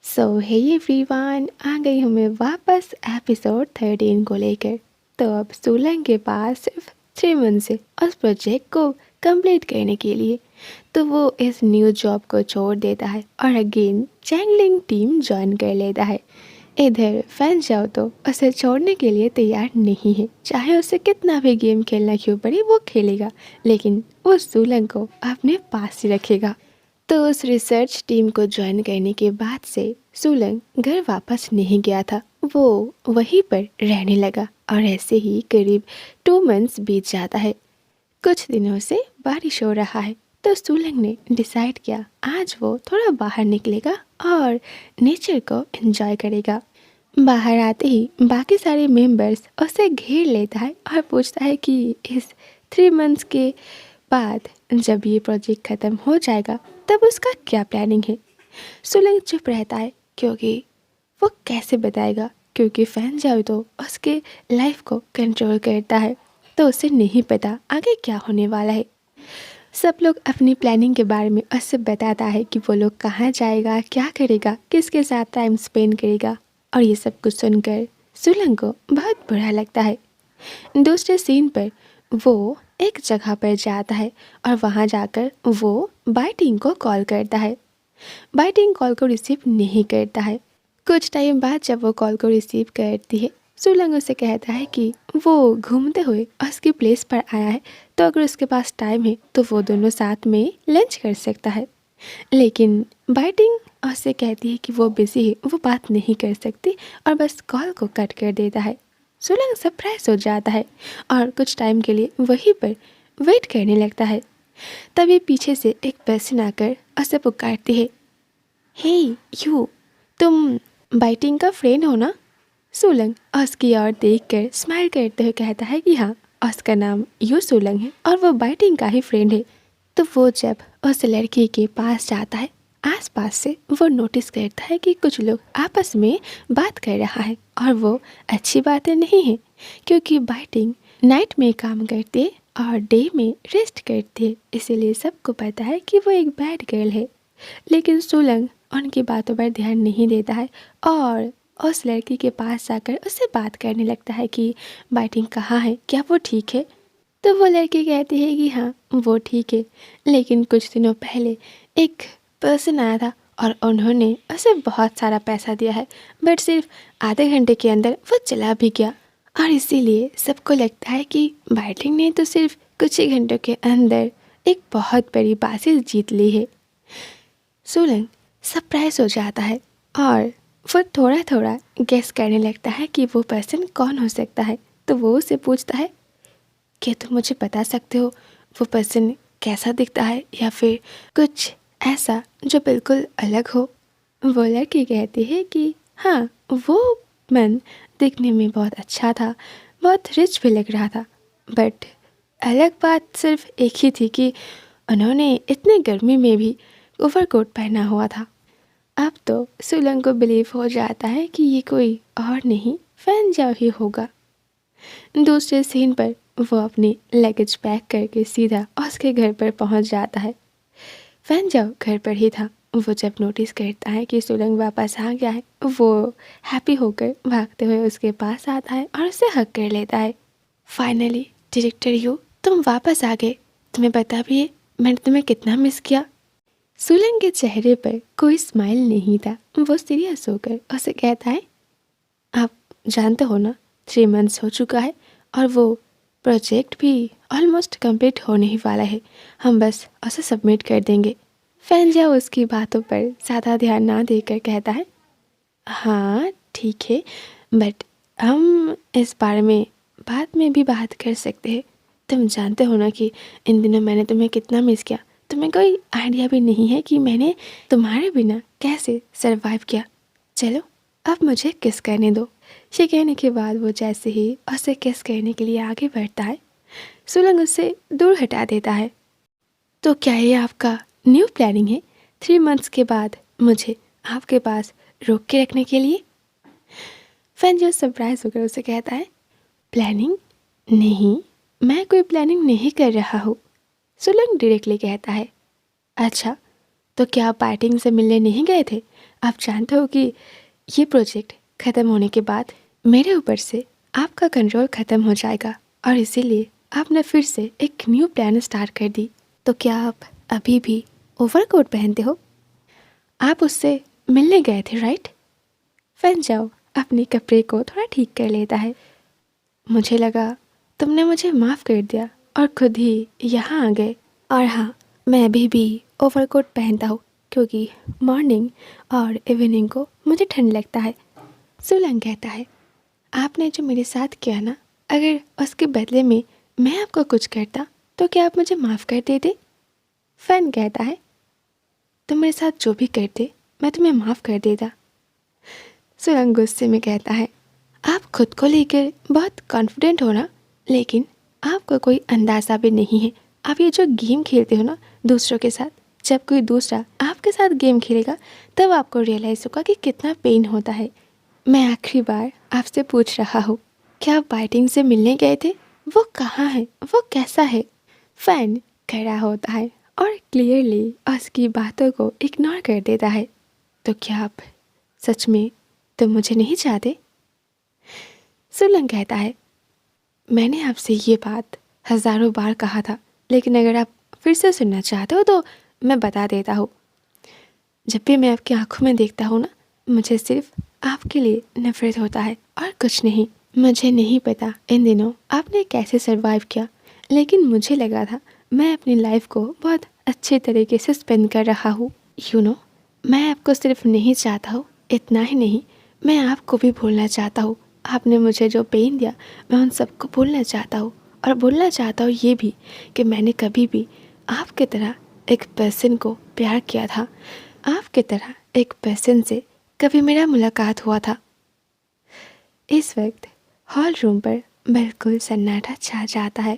सो hey everyone, आ गई हूँ मैं वापस एपिसोड 13 को लेकर। तो अब सोलंग के पास सिर्फ 3 मंथ है उस प्रोजेक्ट को कंप्लीट करने के लिए। तो वो इस न्यू जॉब को छोड़ देता है और अगेन चैंगलिंग टीम ज्वाइन कर लेता है। इधर फैन जाओ तो उसे छोड़ने के लिए तैयार नहीं है, चाहे उसे कितना भी गेम खेलना क्यों पड़े वो खेलेगा, लेकिन वो सोलंग को अपने पास ही रखेगा। तो उस रिसर्च टीम को ज्वाइन करने के बाद से सोलंग घर वापस नहीं गया था। वो वहीं पर रहने लगा और ऐसे ही करीब 2 मंथ्स बीत जाता है। कुछ दिनों से बारिश हो रहा है तो सोलंग ने डिसाइड किया आज वो थोड़ा बाहर निकलेगा और नेचर को एंजॉय करेगा। बाहर आते ही बाकी सारे मेंबर्स उसे घेर लेता है और पूछता है कि इस 3 मंथ्स के बाद जब ये प्रोजेक्ट ख़त्म हो जाएगा तब उसका क्या प्लानिंग है। सोलंग चुप रहता है क्योंकि वो कैसे बताएगा, क्योंकि फैन जाओ तो उसके लाइफ को कंट्रोल करता है तो उसे नहीं पता आगे क्या होने वाला है। सब लोग अपनी प्लानिंग के बारे में उससे बताता है कि वो लोग कहाँ जाएगा, क्या करेगा, किसके साथ टाइम स्पेंड करेगा, और ये सब कुछ सुनकर सोलंग को बहुत बुरा लगता है। दूसरे सीन पर वो एक जगह पर जाता है और वहाँ जाकर वो बाइटिंग को कॉल करता है। बाइटिंग कॉल को रिसीव नहीं करता है। कुछ टाइम बाद जब वो कॉल को रिसीव करती है, सोलंग उसे कहता है कि वो घूमते हुए उसकी प्लेस पर आया है, तो अगर उसके पास टाइम है तो वो दोनों साथ में लंच कर सकता है। लेकिन बाइटिंग उससे कहती है कि वो बिजी है, वो बात नहीं कर सकती और बस कॉल को कट कर देता है। सोलंग सरप्राइज हो जाता है और कुछ टाइम के लिए वहीं पर वेट करने लगता है। तभी पीछे से एक पर्सन आकर उसे पुकारती है, हे यू, तुम बाइटिंग का फ्रेंड हो ना। सोलंग उसकी ओर देखकर स्माइल करते हुए कहता है कि हाँ, उसका नाम यू सोलंग है और वो बाइटिंग का ही फ्रेंड है। तो वो जब उस लड़की के पास जाता है, आसपास से वो नोटिस करता है कि कुछ लोग आपस में बात कर रहा है और वो अच्छी बातें नहीं है, क्योंकि बाइटिंग नाइट में काम करते और डे में रेस्ट करते, इसीलिए सबको पता है कि वो एक बैड गर्ल है। लेकिन सोलंग उनकी बातों पर ध्यान नहीं देता है और उस लड़की के पास जाकर उससे बात करने लगता है कि बाइटिंग कहाँ है, क्या वो ठीक है। तो वो लड़की कहती है कि हाँ वो ठीक है, लेकिन कुछ दिनों पहले एक पर्सन आया था और उन्होंने उसे बहुत सारा पैसा दिया है, बट सिर्फ आधे घंटे के अंदर वो चला भी गया, और इसीलिए सबको लगता है कि बाइटिंग ने तो सिर्फ कुछ ही घंटों के अंदर एक बहुत बड़ी बाजी जीत ली है। सोलंग सरप्राइज हो जाता है और वो थोड़ा थोड़ा गेस करने लगता है कि वो पर्सन कौन हो सकता है। तो वो उसे पूछता है, क्या तुम मुझे बता सकते हो वो पर्सन कैसा दिखता है या फिर कुछ ऐसा जो बिल्कुल अलग हो। वो लड़की कहती है कि हाँ, वो मन दिखने में बहुत अच्छा था, बहुत रिच भी लग रहा था, बट अलग बात सिर्फ एक ही थी कि उन्होंने इतने गर्मी में भी ओवरकोट पहना हुआ था। अब तो सोलंग को बिलीव हो जाता है कि ये कोई और नहीं, फैन जाओ ही होगा। दूसरे सीन पर वो अपनी लगेज पैक करके सीधा उसके घर पर पहुंच जाता है। फैन जाओ घर पर ही था। वो जब नोटिस करता है कि सोलंग वापस आ गया है, वो हैप्पी होकर भागते हुए उसके पास आता है और उसे हक कर लेता है। फाइनली डायरेक्टर यू, तुम वापस आ गए, तुम्हें पता भी है मैंने तुम्हें कितना मिस किया। सोलंग के चेहरे पर कोई स्माइल नहीं था। वो सीरियस होकर उसे कहता है, आप जानते हो ना 3 मंथ्स हो चुका है और वो प्रोजेक्ट भी ऑलमोस्ट कंप्लीट होने ही वाला है, हम बस उसे सबमिट कर देंगे। फैंजा उसकी बातों पर ज़्यादा ध्यान ना देकर कहता है, हाँ ठीक है, बट हम इस बारे में बाद में भी बात कर सकते हैं। तुम जानते हो ना कि इन दिनों मैंने तुम्हें कितना मिस किया, तुम्हें कोई आइडिया भी नहीं है कि मैंने तुम्हारे बिना कैसे सरवाइव किया। चलो अब मुझे किस करने दो। ये कहने के बाद वो जैसे ही उसे किस करने के लिए आगे बढ़ता है, सोलंग उससे दूर हटा देता है। तो क्या ये आपका न्यू प्लानिंग है 3 मंथ्स के बाद मुझे आपके पास रोक के रखने के लिए? फैन जो सरप्राइज होकर उसे कहता है, प्लानिंग नहीं, मैं कोई प्लानिंग नहीं कर रहा हूँ। सोलंग डायरेक्टली कहता है, अच्छा तो क्या आप पार्टिंग से मिलने नहीं गए थे? आप जानते हो कि ये प्रोजेक्ट ख़त्म होने के बाद मेरे ऊपर से आपका कंट्रोल ख़त्म हो जाएगा और इसीलिए आपने फिर से एक न्यू प्लान स्टार्ट कर दी। तो क्या आप अभी भी ओवरकोट पहनते हो? आप उससे मिलने गए थे राइट? फैन जाओ अपने कपड़े को थोड़ा ठीक कर लेता है। मुझे लगा तुमने मुझे माफ़ कर दिया और खुद ही यहाँ आ गए। और हाँ, मैं अभी भी ओवरकोट पहनता हूँ क्योंकि मॉर्निंग और इवनिंग को मुझे ठंड लगता है। सुलंग कहता है, आपने जो मेरे साथ किया ना, अगर उसके बदले में मैं आपको कुछ करता तो क्या आप मुझे माफ़ कर देते? फैन कहता है, तुम मेरे साथ जो भी करते मैं तुम्हें माफ़ कर देता। सुलंग गुस्से में कहता है, आप खुद को लेकर बहुत कॉन्फिडेंट हो ना, लेकिन आपको कोई अंदाज़ा भी नहीं है। आप ये जो गेम खेलते हो ना दूसरों के साथ, जब कोई दूसरा आपके साथ गेम खेलेगा तब आपको रियलाइज़ होगा कि कितना पेन होता है। मैं आखिरी बार आपसे पूछ रहा हूँ, क्या आप बाइटिंग से मिलने गए थे? वो कहाँ है? वो कैसा है? फैन खड़ा होता है और क्लियरली उसकी बातों को इग्नोर कर देता है। तो क्या आप सच में तुम मुझे नहीं चाहते? सुलंग कहता है, मैंने आपसे ये बात हज़ारों बार कहा था, लेकिन अगर आप फिर से सुनना चाहते हो तो मैं बता देता हूँ। जब भी मैं आपकी आंखों में देखता हूँ ना, मुझे सिर्फ आपके लिए नफरत होता है और कुछ नहीं। मुझे नहीं पता इन दिनों आपने कैसे सरवाइव किया, लेकिन मुझे लगा था मैं अपनी लाइफ को बहुत अच्छे तरीके से स्पेंड कर रहा हूँ। मैं आपको सिर्फ नहीं चाहता हूँ, इतना ही नहीं, मैं आपको भी भूलना चाहता हूँ। आपने मुझे जो पेन दिया मैं उन सबको भूलना चाहता हूँ और भूलना चाहता हूँ ये भी कि मैंने कभी भी आपके तरह एक पर्सन को प्यार किया था, आपके तरह एक पर्सन से कभी मेरा मुलाकात हुआ था। इस वक्त हॉल रूम पर बिल्कुल सन्नाटा छा जाता है।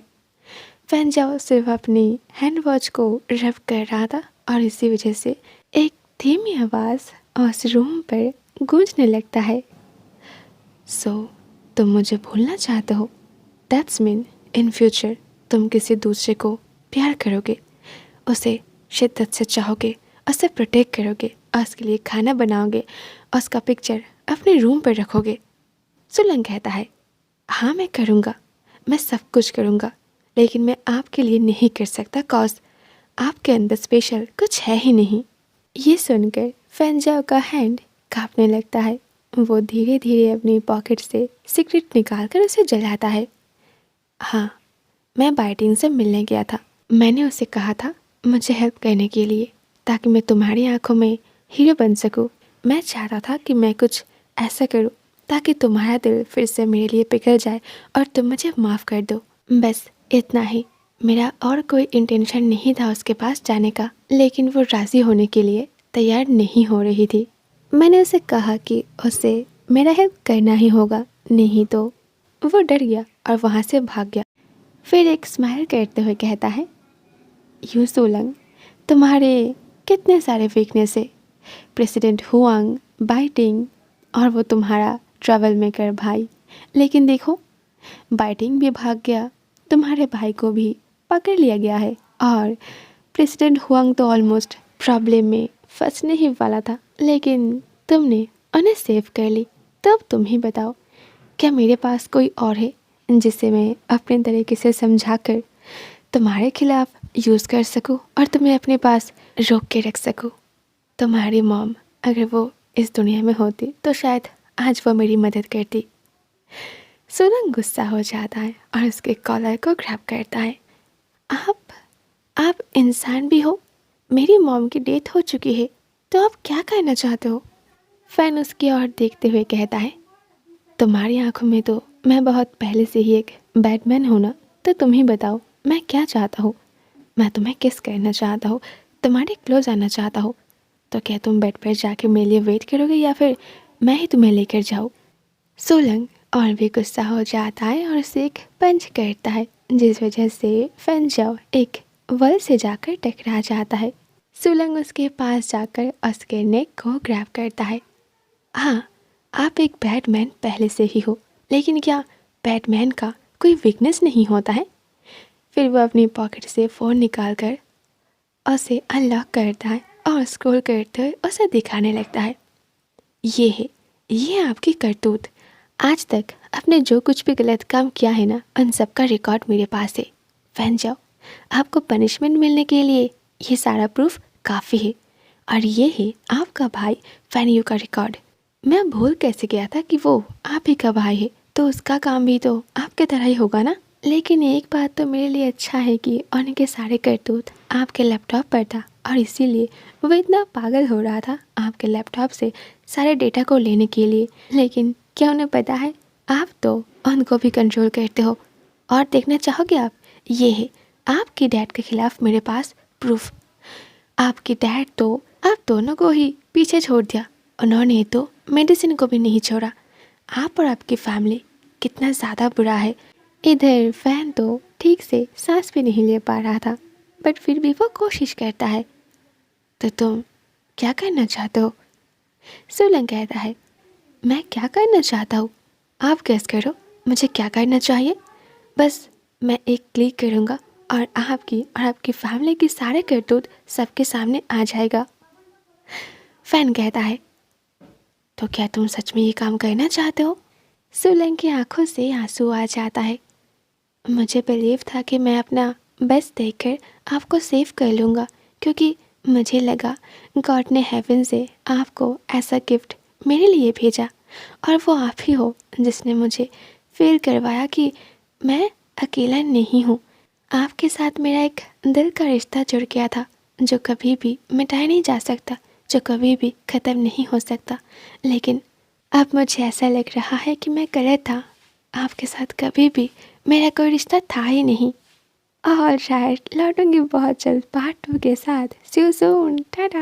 फैन जाओ सिर्फ अपनी हैंड वॉच को रब कर रहा था और इसी वजह से एक धीमी आवाज़ उस रूम पर गूंजने लगता है। तुम मुझे भूलना चाहते हो? दैट्स मीन इन फ्यूचर तुम किसी दूसरे को प्यार करोगे, उसे शिद्दत से चाहोगे, उसे प्रोटेक्ट करोगे, उसके लिए खाना बनाओगे, उसका पिक्चर अपने रूम पर रखोगे। सुलंग कहता है, हाँ मैं करूँगा, मैं सब कुछ करूँगा, लेकिन मैं आपके लिए नहीं कर सकता कॉज आपके अंदर स्पेशल कुछ है ही नहीं। ये सुनकर फैनजाओ का हैंड कांपने लगता है। वो धीरे धीरे अपनी पॉकेट से सिगरेट निकालकर उसे जलाता है। हाँ, मैं बाइटिंग से मिलने गया था। मैंने उसे कहा था मुझे हेल्प करने के लिए, ताकि मैं तुम्हारी आंखों में हीरो बन सकूं। मैं चाहता था कि मैं कुछ ऐसा करूं ताकि तुम्हारा दिल फिर से मेरे लिए पिघल जाए और तुम मुझे माफ़ कर दो। बस इतना ही, मेरा और कोई इंटेंशन नहीं था उसके पास जाने का, लेकिन वो राज़ी होने के लिए तैयार नहीं हो रही थी। मैंने उसे कहा कि उसे मेरा हेल्प करना ही होगा, नहीं तो वो डर गया और वहाँ से भाग गया। फिर एक स्माइल करते हुए कहता है, यू सोलंग, तुम्हारे कितने सारे वीकनेस है, प्रेसिडेंट हुआंग, बाइटिंग और वो तुम्हारा ट्रैवल मेकर भाई। लेकिन देखो, बाइटिंग भी भाग गया, तुम्हारे भाई को भी पकड़ लिया गया है और प्रेसिडेंट हुआंग तो ऑलमोस्ट प्रॉब्लम में फंसने ही वाला था, लेकिन तुमने उन्हें सेव कर ली। तब तुम ही बताओ, क्या मेरे पास कोई और है जिसे मैं अपने तरीके से समझाकर तुम्हारे खिलाफ यूज़ कर सकूं और तुम्हें अपने पास रोक के रख सकूं? तुम्हारी मॉम अगर वो इस दुनिया में होती तो शायद आज वो मेरी मदद करती। सोलंग गुस्सा हो जाता है और उसके कॉलर को ग्रैब करता है। आप इंसान भी हो? मेरी मॉम की डेथ हो चुकी है, तो आप क्या करना चाहते हो? फैन उसकी ओर देखते हुए कहता है, तुम्हारी आंखों में तो मैं बहुत पहले से ही एक बैडमैन हूँ ना, तो तुम ही बताओ मैं क्या चाहता हूँ? मैं तुम्हें किस करना चाहता हूँ, तुम्हारे क्लोज आना चाहता हूँ, तो क्या तुम बेड पर जाके मेरे लिए वेट करोगे या फिर मैं ही तुम्हें लेकर जाऊँ? सोलंग और भी गुस्सा हो जाता है और उसे एक पंच करता है, जिस वजह से फैन जाओ एक वल से जाकर टकरा जाता है। सोलंग उसके पास जाकर उसके नेक को ग्रैब करता है। हाँ, आप एक बैडमैन पहले से ही हो, लेकिन क्या बैडमैन का कोई वीकनेस नहीं होता है? फिर वो अपनी पॉकेट से फ़ोन निकाल कर उसे अनलॉक करता है और स्क्रॉल करते हुए उसे दिखाने लगता है। ये है, ये आपकी करतूत। आज तक आपने जो कुछ भी गलत काम किया है ना, उन सब का रिकॉर्ड मेरे पास है। फैन जाओ, आपको पनिशमेंट मिलने के लिए ये सारा प्रूफ काफ़ी है। और ये है आपका भाई फैनियो का रिकॉर्ड। मैं भूल कैसे गया था कि वो आप ही का भाई है, तो उसका काम भी तो आपके तरह ही होगा ना। लेकिन एक बात तो मेरे लिए अच्छा है कि उनके सारे करतूत आपके लैपटॉप पर था, और इसीलिए वो इतना पागल हो रहा था आपके लैपटॉप से सारे डेटा को लेने के लिए। लेकिन क्या उन्हें पता है, आप तो उनको भी कंट्रोल करते हो। और देखना चाहोगे आप, ये है आपके डैड के खिलाफ मेरे पास प्रूफ। आपके डैड तो आप दोनों को ही पीछे छोड़ दिया, उन्होंने तो मेडिसिन को भी नहीं छोड़ा। आप और आपकी फैमिली कितना ज़्यादा बुरा है। इधर फैन तो ठीक से सांस भी नहीं ले पा रहा था, बट फिर भी वो कोशिश करता है। तो तुम क्या करना चाहते हो? सोलन कहता है, मैं क्या करना चाहता हूँ? आप गेस करो, मुझे क्या करना चाहिए? बस मैं एक क्लिक करूँगा और आपकी फैमिली की सारे करतूत सबके सामने आ जाएगा। फैन कहता है, तो क्या तुम सच में ये काम करना चाहते हो? सोलन की आंखों से आंसू आ जाता है। मुझे बिलीव था कि मैं अपना बेस्ट देकर आपको सेव कर लूँगा, क्योंकि मुझे लगा गॉड ने हेवन से आपको ऐसा गिफ्ट मेरे लिए भेजा, और वो आप ही हो जिसने मुझे फील करवाया कि मैं अकेला नहीं हूँ। आपके साथ मेरा एक दिल का रिश्ता जुड़ गया था, जो कभी भी मिटाया नहीं जा सकता, जो कभी भी ख़त्म नहीं हो सकता। लेकिन अब मुझे ऐसा लग रहा है कि मैं गलत था। आपके साथ कभी भी मेरा कोई रिश्ता था ही नहीं। और शायद लौटूंगी बहुत जल्द पार्ट 2 के साथ। सी यू सून, टाटा।